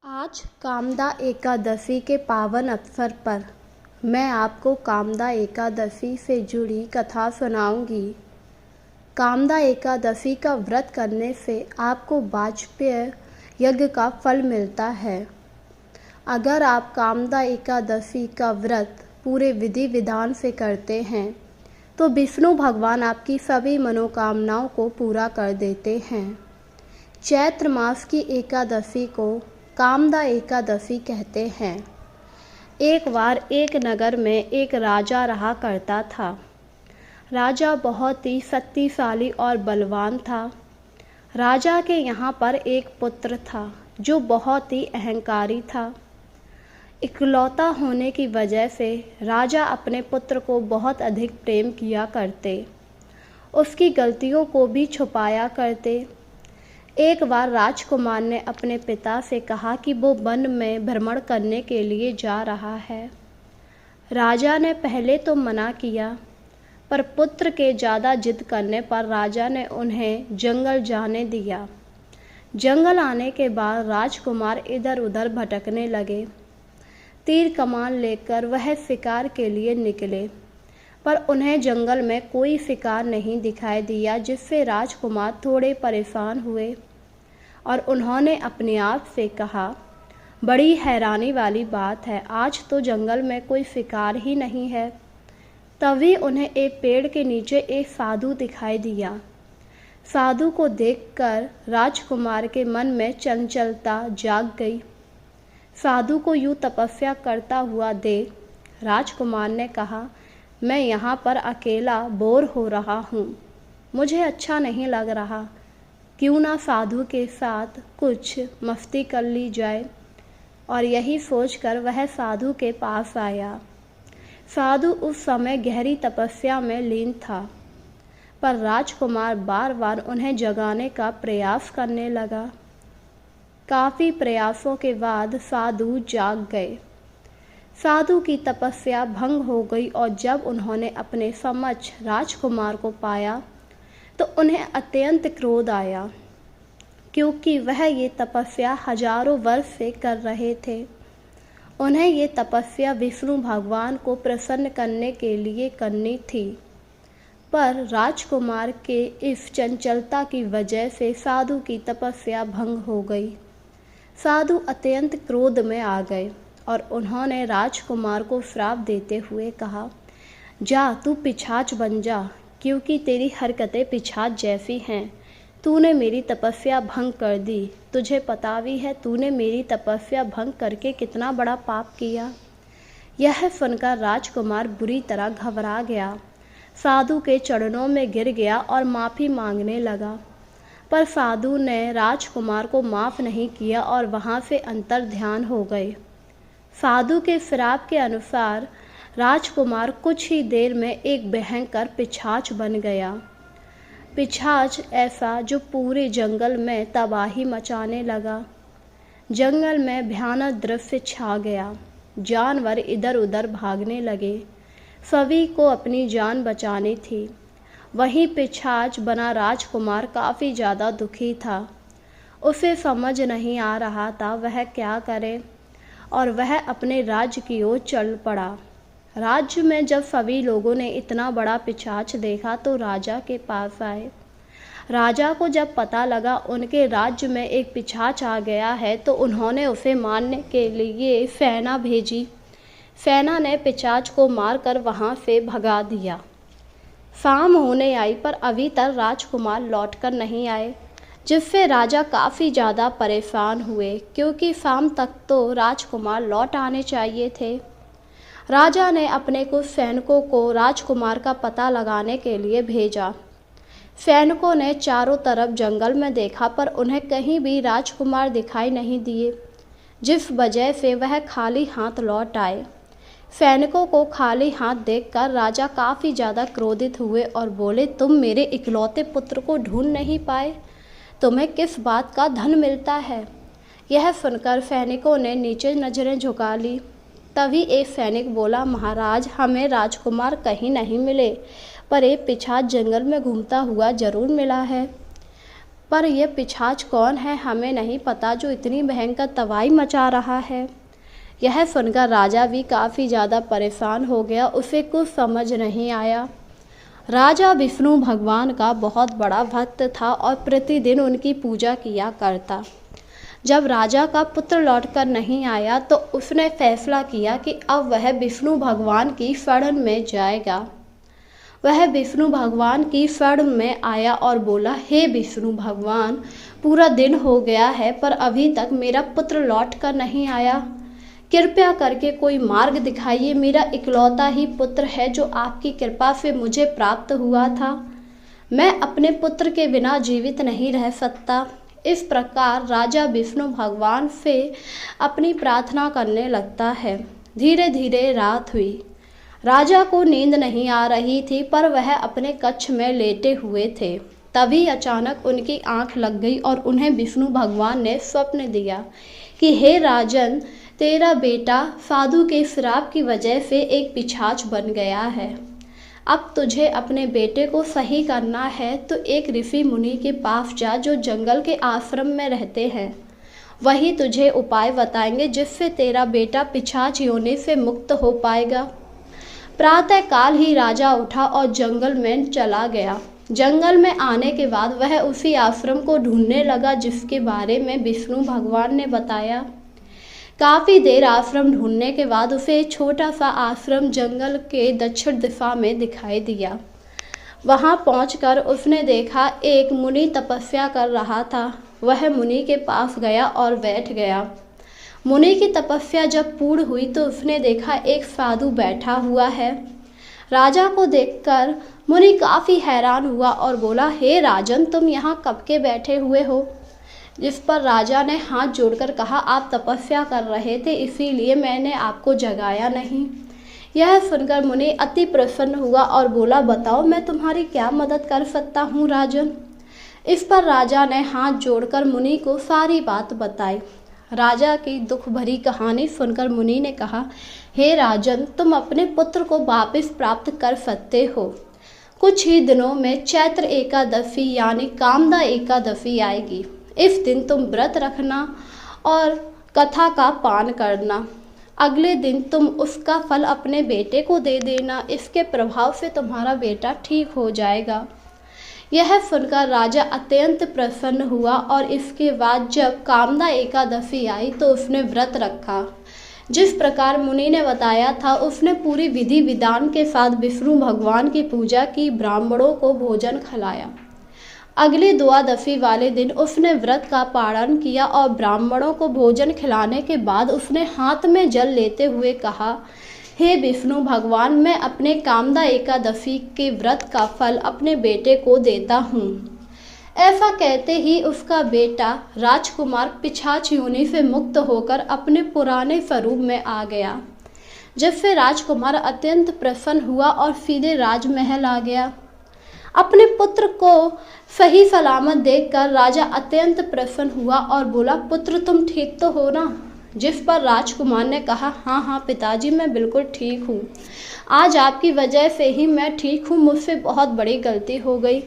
आज कामदा एकादशी के पावन अवसर पर मैं आपको कामदा एकादशी से जुड़ी कथा सुनाऊंगी। कामदा एकादशी का व्रत करने से आपको वाजपेय यज्ञ का फल मिलता है। अगर आप कामदा एकादशी का व्रत पूरे विधि विधान से करते हैं तो विष्णु भगवान आपकी सभी मनोकामनाओं को पूरा कर देते हैं। चैत्र मास की एकादशी को कामदा एकादशी कहते हैं। एक बार एक नगर में एक राजा रहा करता था। राजा बहुत ही शक्तिशाली और बलवान था। राजा के यहाँ पर एक पुत्र था जो बहुत ही अहंकारी था। इकलौता होने की वजह से राजा अपने पुत्र को बहुत अधिक प्रेम किया करते, उसकी गलतियों को भी छुपाया करते। एक बार राजकुमार ने अपने पिता से कहा कि वो वन में भ्रमण करने के लिए जा रहा है। राजा ने पहले तो मना किया, पर पुत्र के ज़्यादा जिद करने पर राजा ने उन्हें जंगल जाने दिया। जंगल आने के बाद राजकुमार इधर उधर भटकने लगे। तीर कमान लेकर वह शिकार के लिए निकले, पर उन्हें जंगल में कोई शिकार नहीं दिखाई दिया, जिससे राजकुमार थोड़े परेशान हुए और उन्होंने अपने आप से कहा, बड़ी हैरानी वाली बात है, आज तो जंगल में कोई शिकार ही नहीं है। तभी उन्हें एक पेड़ के नीचे एक साधु दिखाई दिया। साधु को देखकर राजकुमार के मन में चंचलता जाग गई। साधु को यूँ तपस्या करता हुआ देख राजकुमार ने कहा, मैं यहाँ पर अकेला बोर हो रहा हूँ, मुझे अच्छा नहीं लग रहा, क्यों ना साधु के साथ कुछ मस्ती कर ली जाए। और यही सोचकर वह साधु के पास आया। साधु उस समय गहरी तपस्या में लीन था, पर राजकुमार बार बार उन्हें जगाने का प्रयास करने लगा। काफ़ी प्रयासों के बाद साधु जाग गए। साधु की तपस्या भंग हो गई और जब उन्होंने अपने समक्ष राजकुमार को पाया तो उन्हें अत्यंत क्रोध आया, क्योंकि वह ये तपस्या हजारों वर्ष से कर रहे थे। उन्हें ये तपस्या विष्णु भगवान को प्रसन्न करने के लिए करनी थी, पर राजकुमार के इस चंचलता की वजह से साधु की तपस्या भंग हो गई। साधु अत्यंत क्रोध में आ गए और उन्होंने राजकुमार को श्राप देते हुए कहा, जा तू पिशाच बन जा, क्योंकि तेरी हरकतें पिशाच जैसी हैं। तूने मेरी तपस्या भंग कर दी, तुझे पता भी है तूने मेरी तपस्या भंग करके कितना बड़ा पाप किया। यह सुनकर राजकुमार बुरी तरह घबरा गया, साधु के चरणों में गिर गया और माफ़ी मांगने लगा, पर साधु ने राजकुमार को माफ़ नहीं किया और वहाँ से अंतर्ध्यान हो गए। साधु के श्राप के अनुसार राजकुमार कुछ ही देर में एक भयंकर पिशाच बन गया। पिशाच ऐसा जो पूरे जंगल में तबाही मचाने लगा। जंगल में भयानक दृश्य छा गया। जानवर इधर उधर भागने लगे। सभी को अपनी जान बचानी थी। वहीं पिशाच बना राजकुमार काफ़ी ज़्यादा दुखी था। उसे समझ नहीं आ रहा था वह क्या करे, और वह अपने राज्य की ओर चल पड़ा। राज्य में जब सभी लोगों ने इतना बड़ा पिशाच देखा तो राजा के पास आए। राजा को जब पता लगा उनके राज्य में एक पिशाच आ गया है तो उन्होंने उसे मारने के लिए सेना भेजी। सेना ने पिशाच को मारकर वहां से भगा दिया। शाम होने आई पर अभी तक राजकुमार लौटकर नहीं आए, जिससे राजा काफ़ी ज़्यादा परेशान हुए, क्योंकि शाम तक तो राजकुमार लौट आने चाहिए थे। राजा ने अपने कुछ सैनिकों को राजकुमार का पता लगाने के लिए भेजा। सैनिकों ने चारों तरफ जंगल में देखा, पर उन्हें कहीं भी राजकुमार दिखाई नहीं दिए, जिस वजह से वह खाली हाथ लौट आए। सैनिकों को खाली हाथ देखकर राजा काफ़ी ज़्यादा क्रोधित हुए और बोले, तुम मेरे इकलौते पुत्र को ढूंढ नहीं पाए, तुम्हें किस बात का धन मिलता है। यह सुनकर सैनिकों ने नीचे नज़रें झुका ली। तभी एक सैनिक बोला, महाराज हमें राजकुमार कहीं नहीं मिले, पर एक पिशाच जंगल में घूमता हुआ जरूर मिला है। पर यह पिशाच कौन है हमें नहीं पता जो इतनी भयंकर तबाही मचा रहा है। यह सुनकर राजा भी काफ़ी ज़्यादा परेशान हो गया, उसे कुछ समझ नहीं आया। राजा विष्णु भगवान का बहुत बड़ा भक्त था और प्रतिदिन उनकी पूजा किया करता। जब राजा का पुत्र लौटकर नहीं आया तो उसने फैसला किया कि अब वह विष्णु भगवान की शरण में जाएगा। वह विष्णु भगवान की शरण में आया और बोला, हे विष्णु भगवान, पूरा दिन हो गया है पर अभी तक मेरा पुत्र लौट कर नहीं आया। कृपया करके कोई मार्ग दिखाइए, मेरा इकलौता ही पुत्र है जो आपकी कृपा से मुझे प्राप्त हुआ था। मैं अपने पुत्र के बिना जीवित नहीं रह सकता। इस प्रकार राजा विष्णु भगवान से अपनी प्रार्थना करने लगता है। धीरे धीरे रात हुई। राजा को नींद नहीं आ रही थी पर वह अपने कक्ष में लेटे हुए थे। तभी अचानक उनकी आंख लग गई और उन्हें विष्णु भगवान ने स्वप्न दिया कि हे राजन, तेरा बेटा साधु के श्राप की वजह से एक पिशाच बन गया है। अब तुझे अपने बेटे को सही करना है तो एक ऋषि मुनि के पास जा जो जंगल के आश्रम में रहते हैं। वही तुझे उपाय बताएंगे जिससे तेरा बेटा पिशाच योनि से मुक्त हो पाएगा। प्रातः काल ही राजा उठा और जंगल में चला गया। जंगल में आने के बाद वह उसी आश्रम को ढूंढने लगा जिसके बारे में विष्णु भगवान ने बताया। काफ़ी देर आश्रम ढूंढने के बाद उसे एक छोटा सा आश्रम जंगल के दक्षिण दिशा में दिखाई दिया। वहां पहुंचकर उसने देखा एक मुनि तपस्या कर रहा था। वह मुनि के पास गया और बैठ गया। मुनि की तपस्या जब पूर्ण हुई तो उसने देखा एक साधु बैठा हुआ है। राजा को देखकर मुनि काफ़ी हैरान हुआ और बोला, हे राजन, तुम यहाँ कब के बैठे हुए हो? जिस पर राजा ने हाथ जोड़कर कहा, आप तपस्या कर रहे थे इसीलिए मैंने आपको जगाया नहीं। यह सुनकर मुनि अति प्रसन्न हुआ और बोला, बताओ मैं तुम्हारी क्या मदद कर सकता हूँ राजन। इस पर राजा ने हाथ जोड़कर मुनि को सारी बात बताई। राजा की दुख भरी कहानी सुनकर मुनि ने कहा, हे राजन, तुम अपने पुत्र को वापस प्राप्त कर सकते हो। कुछ ही दिनों में चैत्र एकादशी यानी कामदा एकादशी आएगी। इस दिन तुम व्रत रखना और कथा का पान करना। अगले दिन तुम उसका फल अपने बेटे को दे देना। इसके प्रभाव से तुम्हारा बेटा ठीक हो जाएगा। यह सुनकर राजा अत्यंत प्रसन्न हुआ और इसके बाद जब कामदा एकादशी आई तो उसने व्रत रखा। जिस प्रकार मुनि ने बताया था उसने पूरी विधि विधान के साथ विष्णु भगवान की पूजा की, ब्राह्मणों को भोजन खिलाया। अगली द्वादशी वाले दिन उसने व्रत का पालन किया और ब्राह्मणों को भोजन खिलाने के बाद उसने हाथ में जल लेते हुए कहा, हे विष्णु भगवान, मैं अपने कामदा एकादशी के व्रत का फल अपने बेटे को देता हूँ। ऐसा कहते ही उसका बेटा राजकुमार पिशाच योनि से मुक्त होकर अपने पुराने स्वरूप में आ गया, जिससे राजकुमार अत्यंत प्रसन्न हुआ और सीधे राजमहल आ गया। अपने पुत्र को सही सलामत देखकर राजा अत्यंत प्रसन्न हुआ और बोला, पुत्र तुम ठीक तो हो ना? जिस पर राजकुमार ने कहा, हाँ हाँ पिताजी, मैं बिल्कुल ठीक हूँ। आज आपकी वजह से ही मैं ठीक हूँ, मुझसे बहुत बड़ी गलती हो गई।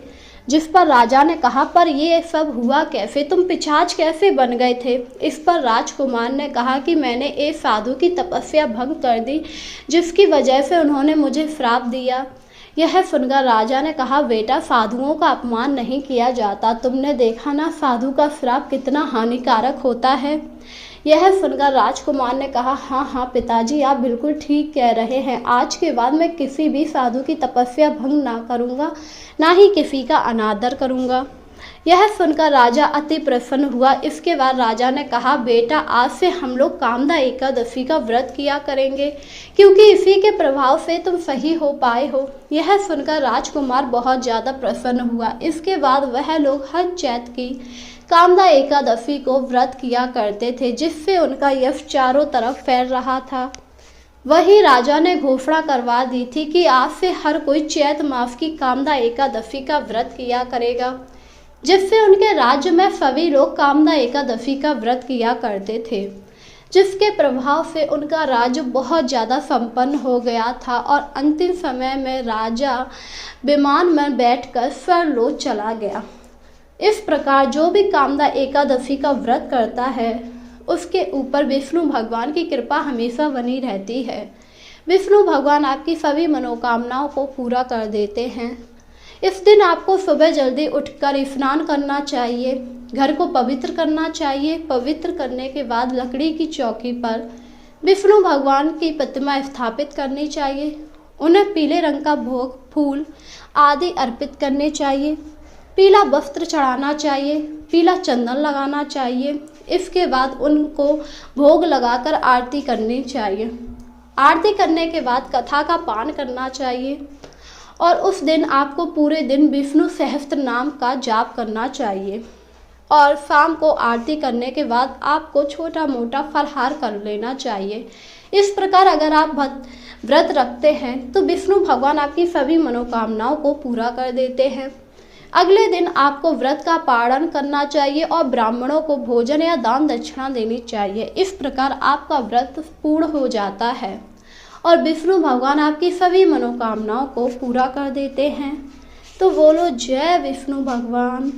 जिस पर राजा ने कहा, पर ये सब हुआ कैसे? तुम पिशाच कैसे बन गए थे? इस पर राजकुमार ने कहा कि मैंने एक साधु की तपस्या भंग कर दी जिसकी वजह से उन्होंने मुझे श्राप दिया। यह सुनकर राजा ने कहा, बेटा, साधुओं का अपमान नहीं किया जाता। तुमने देखा ना साधु का श्राप कितना हानिकारक होता है। यह सुनकर राजकुमार ने कहा, हाँ हाँ पिताजी, आप बिल्कुल ठीक कह रहे हैं। आज के बाद मैं किसी भी साधु की तपस्या भंग ना करूँगा, ना ही किसी का अनादर करूँगा। यह सुनकर राजा अति प्रसन्न हुआ। इसके बाद राजा ने कहा, बेटा, आज से हम लोग कामदा एकादशी का व्रत किया करेंगे क्योंकि इसी के प्रभाव से तुम सही हो पाए हो। यह सुनकर राजकुमार बहुत ज़्यादा प्रसन्न हुआ। इसके बाद वह लोग हर चैत्र की कामदा एकादशी को व्रत किया करते थे जिससे उनका यश चारों तरफ फैल रहा था। वही राजा ने घोषणा करवा दी थी कि आज से हर कोई चैत्र मास की कामदा एकादशी का व्रत किया करेगा, जिससे उनके राज्य में सभी लोग कामदा एकादशी का व्रत किया करते थे, जिसके प्रभाव से उनका राज्य बहुत ज़्यादा संपन्न हो गया था और अंतिम समय में राजा विमान में बैठकर स्वर्गलोक चला गया। इस प्रकार जो भी कामदा एकादशी का व्रत करता है उसके ऊपर विष्णु भगवान की कृपा हमेशा बनी रहती है। विष्णु भगवान आपकी सभी मनोकामनाओं को पूरा कर देते हैं। इस दिन आपको सुबह जल्दी उठकर स्नान करना चाहिए, घर को पवित्र करना चाहिए। पवित्र करने के बाद लकड़ी की चौकी पर विष्णु भगवान की प्रतिमा स्थापित करनी चाहिए। उन्हें पीले रंग का भोग, फूल आदि अर्पित करने चाहिए। पीला वस्त्र चढ़ाना चाहिए, पीला चंदन लगाना चाहिए। इसके बाद उनको भोग लगाकर आरती करनी चाहिए। आरती करने के बाद कथा का पान करना चाहिए और उस दिन आपको पूरे दिन विष्णु सहस्त्र नाम का जाप करना चाहिए। और शाम को आरती करने के बाद आपको छोटा मोटा फलहार कर लेना चाहिए। इस प्रकार अगर आप व्रत रखते हैं तो विष्णु भगवान आपकी सभी मनोकामनाओं को पूरा कर देते हैं। अगले दिन आपको व्रत का पालन करना चाहिए और ब्राह्मणों को भोजन या दान दक्षिणा देनी चाहिए। इस प्रकार आपका व्रत पूर्ण हो जाता है और विष्णु भगवान आपकी सभी मनोकामनाओं को पूरा कर देते हैं। तो बोलो जय विष्णु भगवान।